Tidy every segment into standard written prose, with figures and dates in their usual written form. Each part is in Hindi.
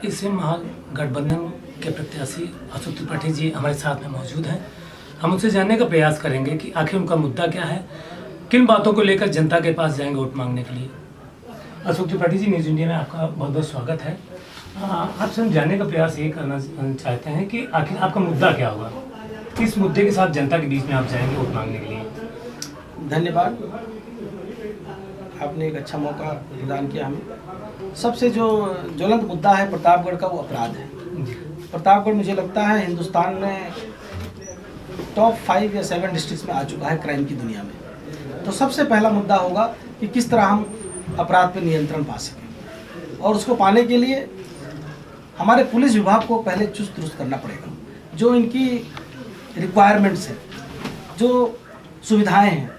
इससे महागठबंधन के प्रत्याशी अशोक त्रिपाठी जी हमारे साथ में मौजूद हैं। हम उनसे जानने का प्रयास करेंगे कि आखिर उनका मुद्दा क्या है, किन बातों को लेकर जनता के पास जाएंगे वोट मांगने के लिए। अशोक त्रिपाठी जी, न्यूज़ इंडिया में आपका बहुत बहुत स्वागत है। आपसे हम जानने का प्रयास ये करना चाहते हैं कि आखिर आपका मुद्दा क्या होगा, किस मुद्दे के साथ जनता के बीच में आप जाएंगे वोट मांगने के लिए। धन्यवाद, आपने एक अच्छा मौका प्रदान किया हमें। सबसे जो ज्वलंत मुद्दा है प्रतापगढ़ का, वो अपराध है। प्रतापगढ़ मुझे लगता है हिंदुस्तान में टॉप 5 या 7 डिस्ट्रिक्ट्स में आ चुका है क्राइम की दुनिया में। तो सबसे पहला मुद्दा होगा कि किस तरह हम अपराध पर नियंत्रण पा सकें, और उसको पाने के लिए हमारे पुलिस विभाग को पहले चुस्त दुरुस्त करना पड़ेगा। जो इनकी रिक्वायरमेंट्स हैं, जो सुविधाएं हैं,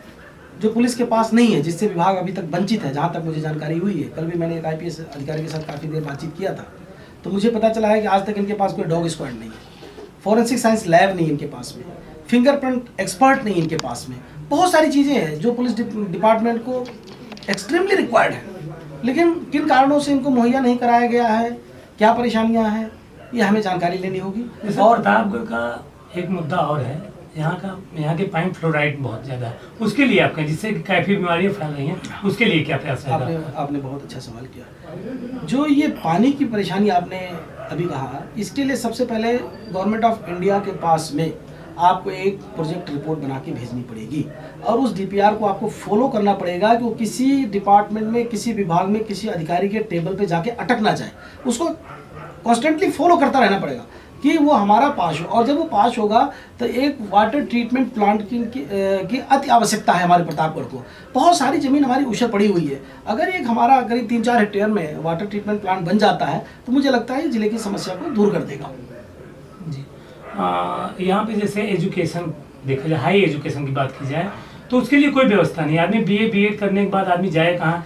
जो पुलिस के पास नहीं है, जिससे विभाग अभी तक वंचित है, जहाँ तक मुझे जानकारी हुई है। कल भी मैंने एक IPS अधिकारी के साथ काफ़ी देर बातचीत किया था, तो मुझे पता चला है कि आज तक इनके पास कोई डॉग स्क्वाड नहीं है, फॉरेंसिक साइंस लैब नहीं इनके पास में, फिंगरप्रिंट एक्सपर्ट नहीं इनके पास में। बहुत सारी चीज़ें हैं जो पुलिस डिपार्टमेंट को एक्सट्रीमली रिक्वायर्ड है, लेकिन किन कारणों से इनको मुहैया नहीं कराया गया है, क्या परेशानियां हैं, ये हमें जानकारी लेनी होगी। और प्रतापगढ़ का एक मुद्दा और है, यहाँ के पानी फ्लोराइड बहुत ज़्यादा है, उसके लिए आपका, जिससे काफ़ी बीमारियाँ फैल रही हैं, उसके लिए क्या प्रयास है? आपने बहुत अच्छा सवाल किया। जो ये पानी की परेशानी आपने अभी कहा, इसके लिए सबसे पहले गवर्नमेंट ऑफ इंडिया के पास में आपको एक प्रोजेक्ट रिपोर्ट बना के भेजनी पड़ेगी, और उस DPR को आपको फॉलो करना पड़ेगा कि वो किसी डिपार्टमेंट में, किसी विभाग में, किसी अधिकारी के टेबल पे जाके अटक ना जाए। उसको कॉन्स्टेंटली फॉलो करता रहना पड़ेगा कि वो हमारा पास हो, और जब वो पास होगा तो एक वाटर ट्रीटमेंट प्लांट की अति आवश्यकता है हमारे प्रतापगढ़ को। बहुत सारी ज़मीन हमारी ऊसर पड़ी हुई है, अगर एक हमारा करीब 3-4 हेक्टेयर में वाटर ट्रीटमेंट प्लांट बन जाता है तो मुझे लगता है जिले की समस्या को दूर कर देगा। जी, यहाँ पे जैसे एजुकेशन देखा जाए, हाई एजुकेशन की बात की जाए तो उसके लिए कोई व्यवस्था नहीं। आदमी BA BEd करने के बाद आदमी जाए कहाँ?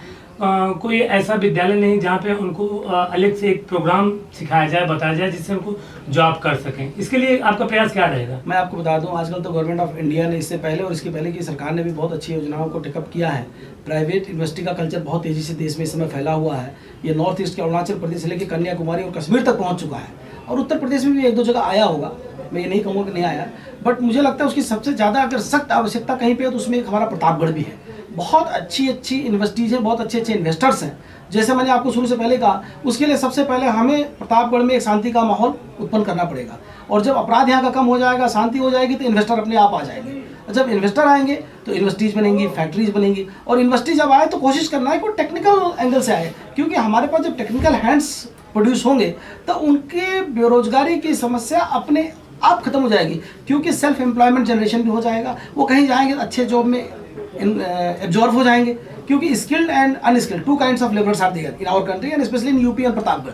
कोई ऐसा विद्यालय नहीं जहाँ पे उनको अलग से एक प्रोग्राम सिखाया जाए, बताया जाए, जिससे उनको जॉब कर सकें। इसके लिए आपका प्रयास क्या रहेगा? मैं आपको बता दूं, आजकल तो गवर्नमेंट ऑफ इंडिया ने इससे पहले और इसके पहले की सरकार ने भी बहुत अच्छी योजनाओं को टेकअप किया है। प्राइवेट यूनिवर्सिटी का कल्चर बहुत तेज़ी से देश में इस समय फैला हुआ है। ये नॉर्थ ईस्ट के अरुणाचल प्रदेश से लेकर कन्याकुमारी और कश्मीर तक पहुँच चुका है, और उत्तर प्रदेश में भी 1-2 जगह आया होगा, मैं ये नहीं कहूँगा कि नहीं आया, बट मुझे लगता है उसकी सबसे ज़्यादा अगर सख्त आवश्यकता कहीं पे है तो उसमें एक हमारा प्रतापगढ़ भी है। बहुत अच्छी यूनिवर्सिटीज़ हैं, बहुत अच्छे इन्वेस्टर्स हैं। जैसे मैंने आपको शुरू से पहले कहा, उसके लिए सबसे पहले हमें प्रतापगढ़ में एक शांति का माहौल उत्पन्न करना पड़ेगा, और जब अपराध यहाँ का कम हो जाएगा, शांति हो जाएगी, तो इन्वेस्टर अपने आप आ जाएंगे। और जब इन्वेस्टर आएंगे तो यूनिवर्सिटीज़ बनेंगी, फैक्ट्रीज बनेंगी, और यूनिवर्सिटी जब आए तो कोशिश करना है कि वो टेक्निकल एंगल से आए, क्योंकि हमारे पास जब टेक्निकल हैंड्स प्रोड्यूस होंगे तो उनके बेरोजगारी की समस्या अपने आप खत्म हो जाएगी, क्योंकि सेल्फ एम्प्लॉयमेंट जनरेशन भी हो जाएगा। वो कहीं जाएंगे अच्छे जॉब में एब्जॉर्ब हो जाएंगे, क्योंकि skilled and unskilled 2 kinds of labours are there in our country and specially in UP and Pratapgarh.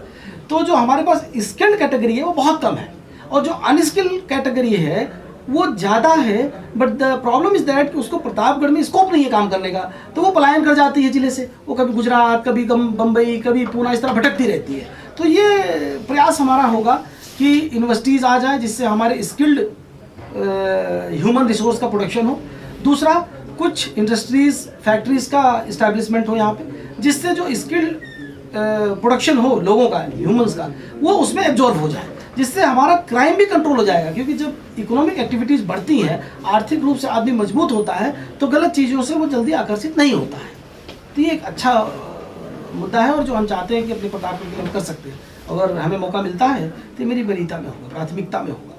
तो जो हमारे पास स्किल्ड कैटेगरी है वो बहुत कम है, और जो अनस्किल्ड कैटेगरी है वो ज़्यादा है। But the problem is that कि उसको प्रतापगढ़ में स्कोप नहीं है काम करने का, तो वो पलायन कर जाती है जिले से। वो कभी गुजरात, कभी बम्बई, कभी पूना, इस तरह भटकती रहती है। तो ये प्रयास हमारा होगा कि यूनिवर्सिटीज़ आ जाए, जिससे हमारे स्किल्ड ह्यूमन रिसोर्स का प्रोडक्शन हो। दूसरा, कुछ इंडस्ट्रीज़, फैक्ट्रीज़ का इस्टेब्लिशमेंट हो यहाँ पे, जिससे जो स्किल्ड प्रोडक्शन हो लोगों का, ह्यूमंस का, वो उसमें एब्जॉर्ब हो जाए, जिससे हमारा क्राइम भी कंट्रोल हो जाएगा। क्योंकि जब इकोनॉमिक एक्टिविटीज़ बढ़ती हैं, आर्थिक रूप से आदमी मजबूत होता है, तो गलत चीज़ों से वो जल्दी आकर्षित नहीं होता है। तो ये एक अच्छा मुद्दा है, और जो हम चाहते हैं कि अपने प्रतापगढ़ के लिए हम कर सकते हैं। अगर हमें मौका मिलता है तो मेरी वरीयता में होगा, प्राथमिकता में होगा।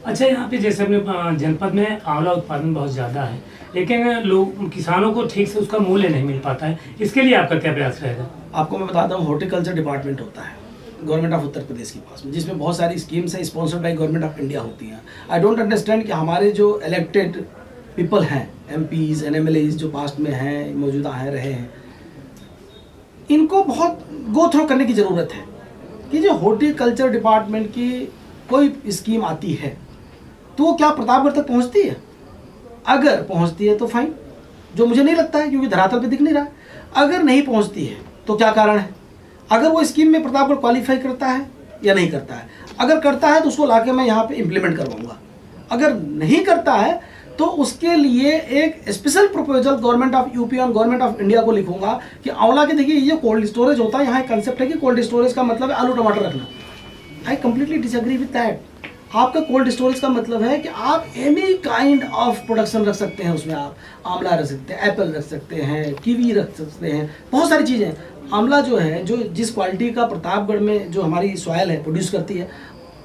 अच्छा, यहाँ पे जैसे अपने जनपद में आंवला उत्पादन बहुत ज़्यादा है, लेकिन लोग, किसानों को ठीक से उसका मूल्य नहीं मिल पाता है। इसके लिए आपका क्या प्रयास रहेगा? आपको मैं बताता हूँ, हॉर्टिकल्चर डिपार्टमेंट होता है गवर्नमेंट ऑफ उत्तर प्रदेश के पास में, जिसमें बहुत सारी स्कीम्स हैं, sponsored by government of India होती हैं। आई डोंट अंडरस्टैंड कि हमारे जो इलेक्टेड पीपल हैं, MPs एंड MLAs जो पास्ट में हैं, मौजूदा हैं, रहे हैं, इनको बहुत गो थ्रो करने की ज़रूरत है कि जो हॉर्टिकल्चर डिपार्टमेंट की कोई स्कीम आती है तो वो क्या प्रतापगढ़ तक पहुंचती है? अगर पहुंचती है तो फाइन, जो मुझे नहीं लगता है, क्योंकि धरातल पे दिख नहीं रहा। अगर नहीं पहुंचती है तो क्या कारण है? अगर वो स्कीम में प्रतापगढ़ क्वालिफाई करता है या नहीं करता है। अगर करता है तो उसको लाके मैं यहाँ पे इम्प्लीमेंट करवाऊँगा। अगर नहीं करता है तो उसके लिए एक special proposal government of UP और गवर्नमेंट ऑफ इंडिया को लिखूंगा कि आंवला के, देखिए ये कोल्ड स्टोरेज होता है, यहाँ एक कंसेप्ट है कि कोल्ड स्टोरेज का मतलब है आलू टमाटर रखना। I completely disagree with that. आपका कोल्ड स्टोरेज का मतलब है कि आप एनी काइंड ऑफ प्रोडक्शन रख सकते हैं उसमें। आप आंवला रख सकते हैं, एप्पल रख सकते हैं, कीवी रख सकते हैं, बहुत सारी चीज़ें। आंवला जो है, जो जिस क्वालिटी का प्रतापगढ़ में जो हमारी सॉयल है प्रोड्यूस करती है,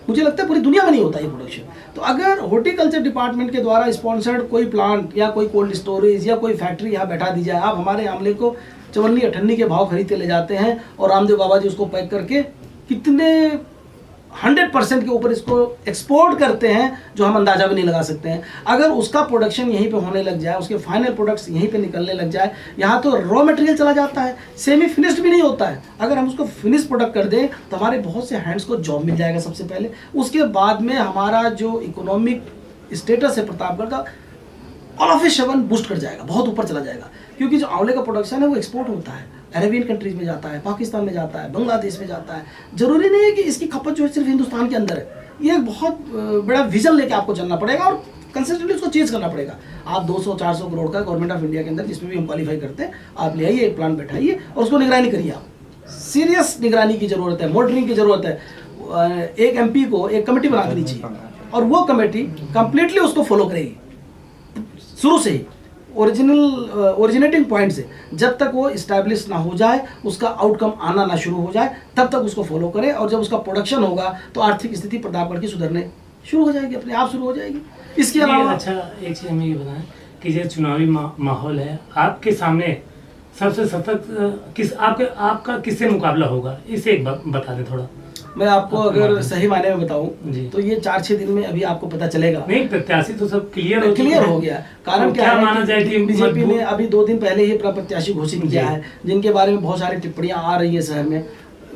मुझे लगता है पूरी दुनिया में नहीं होता ये प्रोडक्शन। तो अगर हॉर्टिकल्चर डिपार्टमेंट के द्वारा स्पॉन्सर्ड कोई प्लांट या कोई कोल्ड स्टोरेज या कोई फैक्ट्री यहाँ बैठा दी जाए, आप हमारे आंवले को 54-58 के भाव खरीद के ले जाते हैं और रामदेव बाबा जी उसको पैक करके कितने 100% के ऊपर इसको एक्सपोर्ट करते हैं, जो हम अंदाजा भी नहीं लगा सकते हैं। अगर उसका प्रोडक्शन यहीं पे होने लग जाए, उसके फाइनल प्रोडक्ट्स यहीं पे निकलने लग जाए, यहाँ तो रॉ मटेरियल चला जाता है, सेमी फिनिश्ड भी नहीं होता है। अगर हम उसको फिनिश प्रोडक्ट कर दें तो हमारे बहुत से हैंड्स को जॉब मिल जाएगा सबसे पहले। उसके बाद में हमारा जो इकोनॉमिक स्टेटस है प्रतापगढ़ का, all of a sudden boost कर जाएगा, बहुत ऊपर चला जाएगा। क्योंकि जो आंवले का प्रोडक्शन है वो एक्सपोर्ट होता है, अरेबियन कंट्रीज में जाता है, पाकिस्तान में जाता है, बांग्लादेश में जाता है। जरूरी नहीं है कि इसकी खपत जो है सिर्फ हिंदुस्तान के अंदर है। ये एक बहुत बड़ा विजन लेके आपको चलना पड़ेगा और कंसिस्टेंटली उसको चेंज करना पड़ेगा। आप 200-400 करोड़ का गवर्नमेंट ऑफ इंडिया के अंदर, जिसमें भी हम क्वालिफाई करते हैं, आप ले आइए, एक प्लान बैठाइए और उसको निगरानी करिए। आप सीरियस निगरानी की जरूरत है, मॉनिटरिंग की जरूरत है। एक MP को एक कमेटी बना देनी चाहिए और वो कमेटी कंप्लीटली उसको फॉलो करेगी शुरू से ही, ओरिजिनेटिंग पॉइंट से। जब तक वो इस्टेब्लिश ना हो जाए, उसका आउटकम आना ना शुरू हो जाए, तब तक उसको फॉलो करें। और जब उसका प्रोडक्शन होगा तो आर्थिक स्थिति प्रतापगढ़ की सुधरने शुरू हो जाएगी, अपने आप शुरू हो जाएगी। इसके अलावा अच्छा, एक चीज़ हमें ये बताएं कि जो चुनावी माहौल है, आपके सामने सबसे सतत आपका किससे मुकाबला होगा, इसे एक बता दें थोड़ा। मैं आपको अगर सही मायने में बताऊं तो ये 4-6 दिन में अभी आपको पता चलेगा। नहीं, प्रत्याशी तो सब क्लियर हो गया। कारण तो क्या माना जाए कि बीजेपी ने अभी 2 दिन पहले ही प्रत्याशी घोषित किया है, जिनके बारे में बहुत सारी टिप्पणियां आ रही है शहर में।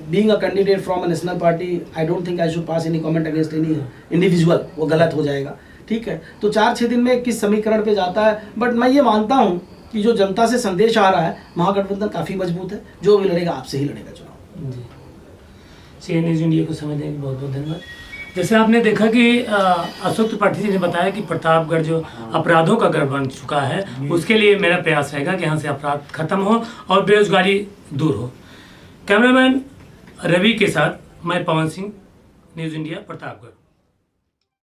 Being a candidate from a national party, I don't think I should pass any comment against any individual, वो गलत हो जाएगा। ठीक है, तो 4-6 दिन में किस समीकरण पे जाता है, बट मैं ये मानता हूँ कि जो जनता से संदेश आ रहा है, महागठबंधन काफ़ी मजबूत है। जो भी लड़ेगा आपसे ही लड़ेगा चुनाव। जी, न्यूज़ इंडिया को समय देने के बहुत बहुत धन्यवाद। जैसे आपने देखा कि अशोक त्रिपाठी जी ने बताया कि प्रतापगढ़ जो अपराधों का गढ़ बन चुका है, उसके लिए मेरा प्रयास रहेगा कि यहाँ से अपराध खत्म हो और बेरोजगारी दूर हो। कैमरामैन रवि के साथ मैं पवन सिंह, न्यूज़ इंडिया, प्रतापगढ़।